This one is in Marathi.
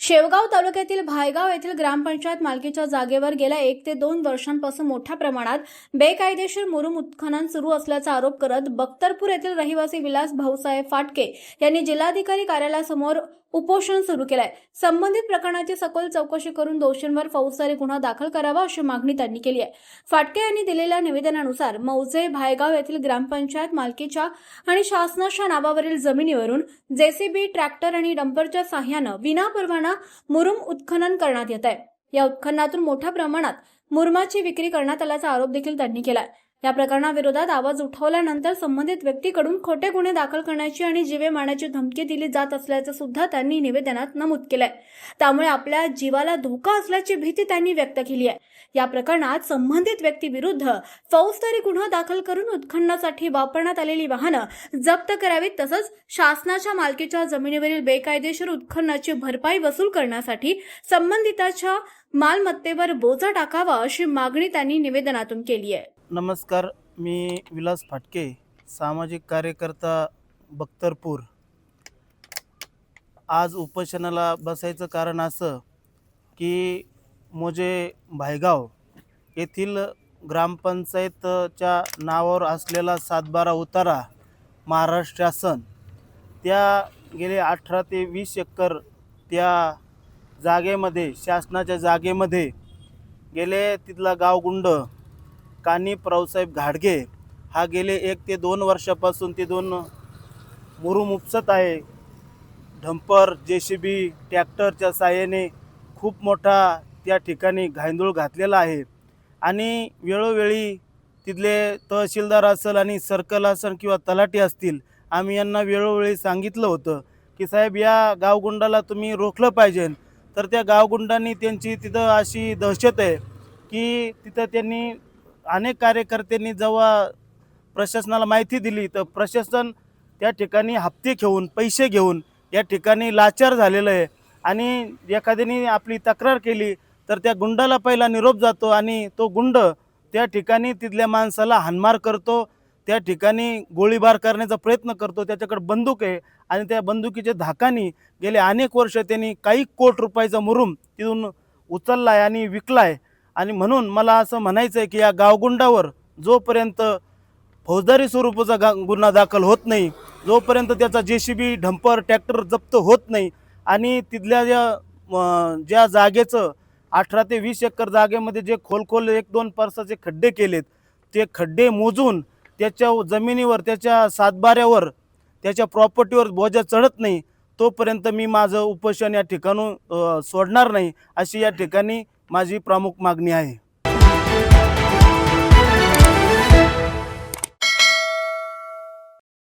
शेवगाव तालुक्यातील भायगाव येथील ग्रामपंचायत मालकीच्या जागेवर गेल्या 1 ते 2 वर्षांपासून मोठ्या प्रमाणात बेकायदेशीर मुरुम उत्खनन सुरू असल्याचा आरोप करत बख्तरपूर येथील रहिवासी विलास भाऊसाहेब फाटके यांनी जिल्हाधिकारी कार्यालयासमोर उपोषण सुरू केलंय। संबंधित प्रकरणाची सखोल चौकशी करून दोषींवर फौजदारी गुन्हा दाखल करावा अशी मागणी त्यांनी केली आहे। फाटके यांनी दिलेल्या निवेदनानुसार मौजे भायगाव येथील ग्रामपंचायत मालकीच्या आणि शासनाच्या नावावरील जमिनीवरून जेसीबी, ट्रॅक्टर आणि डंपरच्या सहाय्याने विनापरवाना मुरुम उत्खनन करण्यात येत आहे। या उत्खननातून मोठ्या प्रमाणात मुरुमाची विक्री करण्यात आल्याचा आरोप देखील त्यांनी केलाय। या प्रकरणाविरोधात आवाज उठवल्यानंतर संबंधित व्यक्तीकडून खोटे गुन्हे दाखल करण्याची आणि जीवे मारण्याची धमकी दिली जात असल्याचे सुद्धा त्यांनी निवेदनात नमूद केलंय। त्यामुळे आपल्या जीवाला धोका असल्याची भीती त्यांनी व्यक्त केली आहे। या प्रकरणात संबंधित व्यक्तीविरुद्ध फौजदारी गुन्हा दाखल करून उत्खननासाठी वापरण्यात आलेली वाहनं जप्त करावीत, तसंच शासनाच्या मालकीच्या जमिनीवरील बेकायदेशीर उत्खननाची भरपाई वसूल करण्यासाठी संबंधिताच्या मालमत्तेवर बोजा टाकावा अशी मागणी त्यांनी निवेदनातून केली आहे। नमस्कार, मी विलास फाटके, सामाजिक कार्यकर्ता बख्तरपूर। आज उपोषणाला बसायचं कारण असं की मौजे भायगाव येथील ग्रामपंचायतच्या नावावर असलेला 7/12 उतारा महाराष्ट्र शासन त्या गेले 18 ते 20 एकर त्या जागेमध्ये, शासनाच्या जागेमध्ये गेले तिथला गावगुंड कानिप रावसाहेब घाडगे हा गेले 1 ते 2 वर्षापासून ते 2 मुरुम उपसत आहे। डंपर, जेसीबी, ट्रॅक्टरच्या साहाय्याने खूप मोठा त्या ठिकाणी घायंदूळ घातलेला आहे आणि वेळोवेळी तिथले तहसीलदार असेल आणि सर्कल असेल किंवा तलाठी असतील, आम्ही यांना वेळोवेळी सांगितलं होतं की साहेब, या गावगुंडाला तुम्ही रोखलं पाहिजे। तर त्या गावगुंडांनी त्यांची तिथं अशी दहशत आहे की तिथं त्यांनी अनेक कार्यकर्त्यांनी जेव्हा प्रशासनाला माहिती दिली तर प्रशासन त्या ठिकाणी हप्ते घेऊन, पैसे घेऊन या ठिकाणी लाचार झालेलं आहे आणि एखाद्याने आपली तक्रार केली तर त्या गुंडाला पहिला निरोप जातो आणि तो गुंड त्या ठिकाणी तिथल्या माणसाला हाणमार करतो, त्या ठिकाणी गोळीबार करण्याचा प्रयत्न करतो। त्याच्याकडे बंदूक आहे आणि त्या बंदुकीच्या धाकाने गेले अनेक वर्ष त्यांनी काही कोटी रुपयाचा मुरुम तिथून उचलला आहे आणि विकला आहे। आणि म्हणून मला असं म्हणायचं आहे की या गावगुंडावर जोपर्यंत फौजदारी स्वरूपाचा गुन्हा दाखल होत नाही, जोपर्यंत त्याचा जेसीबी, डंपर, ट्रॅक्टर जप्त होत नाही आणि तिथल्या ज्या जागेचं 18 ते 20 एकर जागेमध्ये जे खोल 1-2 परसाचे खड्डे केलेत, ते खड्डे मोजून त्याच्या जमिनीवर, त्याच्या 7/12वर, त्याच्या प्रॉपर्टीवर बोजा चढत नाही तोपर्यंत मी माझं उपोषण या ठिकाणून सोडणार नाही, अशी या ठिकाणी माझी प्रमुख मागणी आहे।